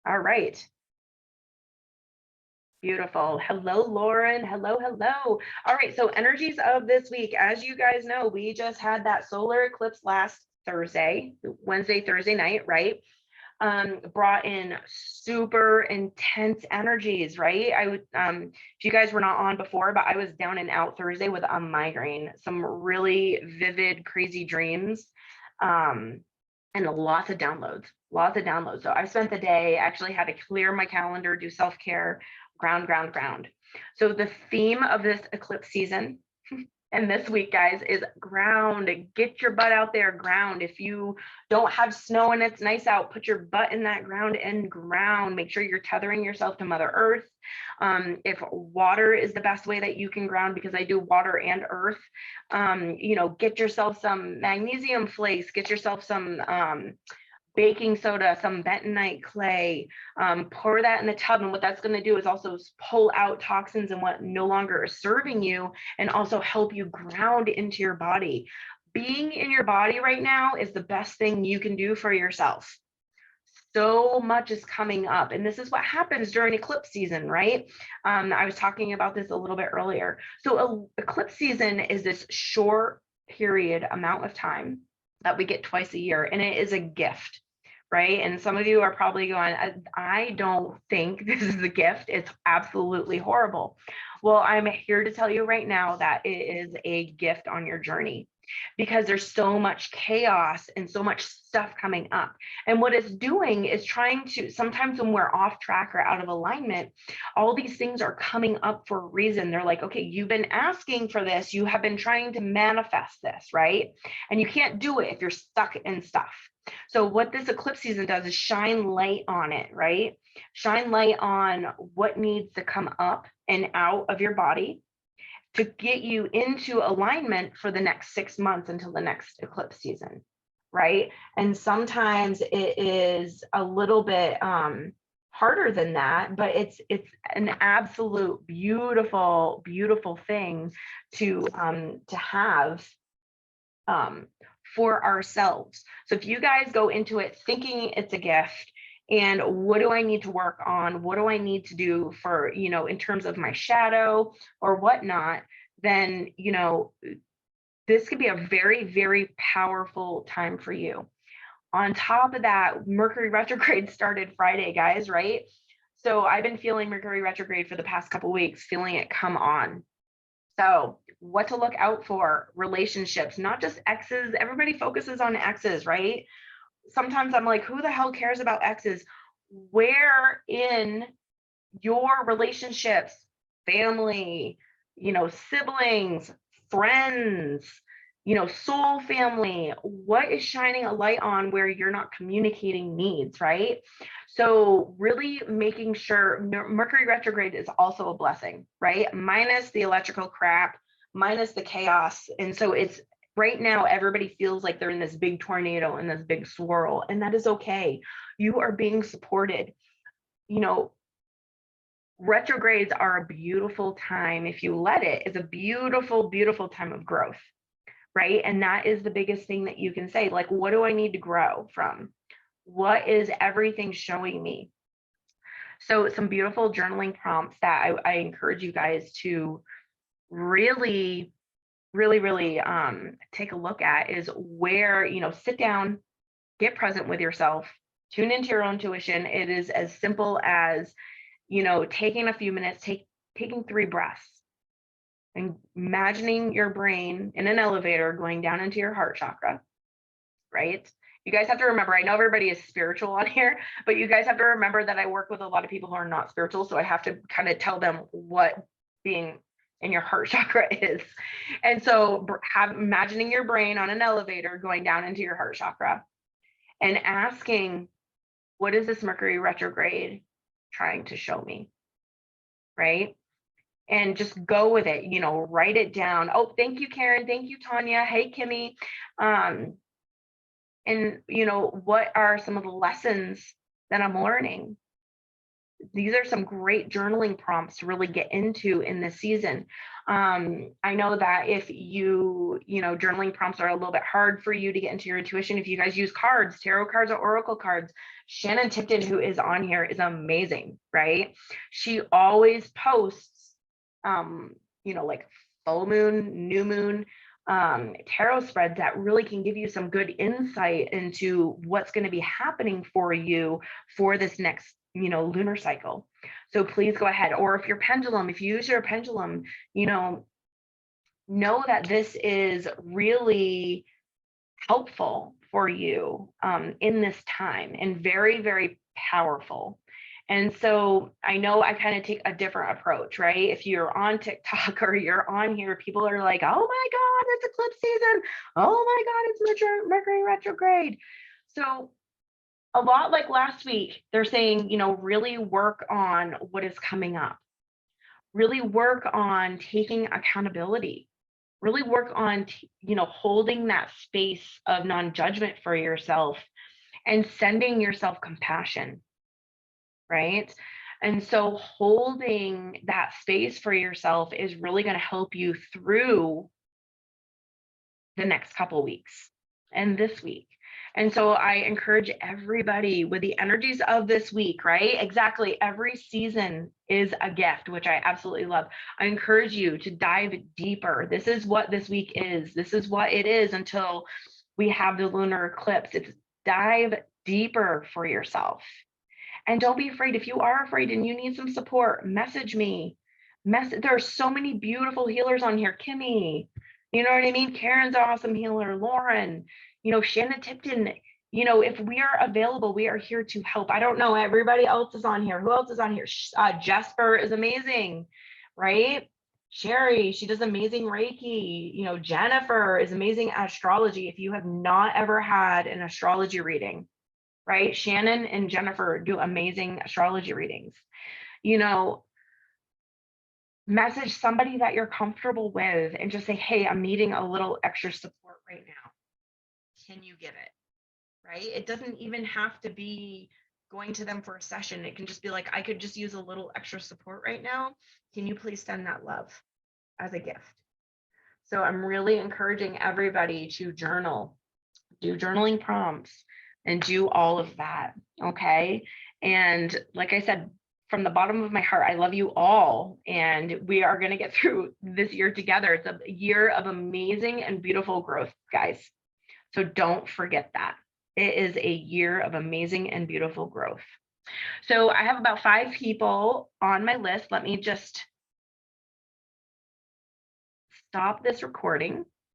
All right. Beautiful. Hello, Lauren. Hello, hello. All right. So, energies of this week. As you guys know, we just had that solar eclipse last Thursday, Wednesday, Thursday night, right? Brought in super intense energies, right? I would, if you guys were not on before, but I was down and out Thursday with a migraine, some really vivid, crazy dreams. Um, and lots of downloads. So I spent the day actually had to clear my calendar, do self care, ground, ground, ground. So the theme of this eclipse season and this week, guys, is ground. Get your butt out there, ground. If you don't have snow and it's nice out, put your butt in that ground and ground. Make sure you're tethering yourself to Mother Earth. If water is the best way that you can ground, because I do water and earth, get yourself some magnesium flakes, get yourself some baking soda, some bentonite clay, pour that in the tub. And what that's going to do is also pull out toxins and what no longer is serving you, and also help you ground into your body. Being in your body right now is the best thing you can do for yourself. So much is coming up, and this is what happens during eclipse season, right? I was talking about this a little bit earlier. So, eclipse season is this short period amount of time that we get twice a year, and it is a gift, right? And some of you are probably going, I don't think this is a gift. It's absolutely horrible. Well, I'm here to tell you right now that it is a gift on your journey, because there's so much chaos and so much stuff coming up. And what it's doing is trying to, sometimes when we're off track or out of alignment, all these things are coming up for a reason. They're like, okay, you've been asking for this, you have been trying to manifest this, right? And you can't do it if you're stuck in stuff. So what this eclipse season does is shine light on it, right? Shine light on what needs to come up and out of your body to get you into alignment for the next 6 months until the next eclipse season, right? And sometimes it is a little bit harder than that, but it's an absolute beautiful, beautiful thing to have um, for ourselves. So if you guys go into it thinking it's a gift, and what do I need to work on? What do I need to do for, in terms of my shadow or whatnot? Then, this could be a very, very powerful time for you. On top of that, Mercury retrograde started Friday, guys, right? So I've been feeling Mercury retrograde for the past couple weeks, feeling it come on. So, what to look out for? Relationships, not just exes. Everybody focuses on exes, right? Sometimes I'm like, who the hell cares about exes? Where in your relationships, family, siblings, friends, soul family, what is shining a light on where you're not communicating needs, right? So, really making sure Mercury retrograde is also a blessing, right? Minus the electrical crap, minus the chaos. And so, it's right now, everybody feels like they're in this big tornado and this big swirl, and that is okay. You are being supported. You know, Retrogrades are a beautiful time. If you let it, it's a beautiful, beautiful time of growth, right? And that is the biggest thing that you can say. Like, what do I need to grow from? What is everything showing me? So, some beautiful journaling prompts that I encourage you guys to really, really, really take a look at is where, sit down, get present with yourself, tune into your own intuition. It is as simple as, taking a few minutes, taking 3 breaths and imagining your brain in an elevator going down into your heart chakra, right? You guys have to remember, I know everybody is spiritual on here, but you guys have to remember that I work with a lot of people who are not spiritual. So I have to kind of tell them what being in your heart chakra is. And so imagining your brain on an elevator going down into your heart chakra and asking, what is this Mercury retrograde trying to show me? Right? And just go with it, write it down. Oh, thank you, Karen. Thank you, Tanya. Hey, Kimmy. And what are some of the lessons that I'm learning? these are some great journaling prompts to really get into in this season. I know that if journaling prompts are a little bit hard for you to get into your intuition, if you guys use cards, tarot cards or oracle cards, Shannon Tipton, who is on here, is amazing, right? She always posts, like full moon, new moon, tarot spreads that really can give you some good insight into what's going to be happening for you for this next lunar cycle. So please go ahead. Or if you use your pendulum, know that this is really helpful for you in this time, and very, very powerful. And so I know I kind of take a different approach, right? If you're on TikTok or you're on here, people are like, oh my God, it's eclipse season. Oh my God, it's Mercury retrograde. So a lot like last week, they're saying, really work on what is coming up. Really work on taking accountability. Really work on, holding that space of non-judgment for yourself and sending yourself compassion, right? And so holding that space for yourself is really going to help you through the next couple weeks and this week. And so I encourage everybody with the energies of this week, right? Exactly. Every season is a gift, which I absolutely love. I encourage you to dive deeper. This is what this week is. This is what it is until we have the lunar eclipse. It's dive deeper for yourself. And don't be afraid. If you are afraid and you need some support, message me. There are so many beautiful healers on here. Kimmy, you know what I mean? Karen's an awesome healer. Lauren, Shannon Tipton. If we are available, we are here to help. I don't know. Everybody else is on here. Who else is on here? Jesper is amazing, right? Sherry, she does amazing Reiki. Jennifer is amazing at astrology. If you have not ever had an astrology reading, right? Shannon and Jennifer do amazing astrology readings. Message somebody that you're comfortable with and just say, hey, I'm needing a little extra support right now. Can you give it? Right? It doesn't even have to be going to them for a session. It can just be like, I could just use a little extra support right now. Can you please send that love as a gift? So I'm really encouraging everybody to journal, do journaling prompts, and do all of that. Okay. And like I said, from the bottom of my heart, I love you all. And we are going to get through this year together. It's a year of amazing and beautiful growth, guys. So don't forget that. It is a year of amazing and beautiful growth. So I have about 5 people on my list. Let me just stop this recording.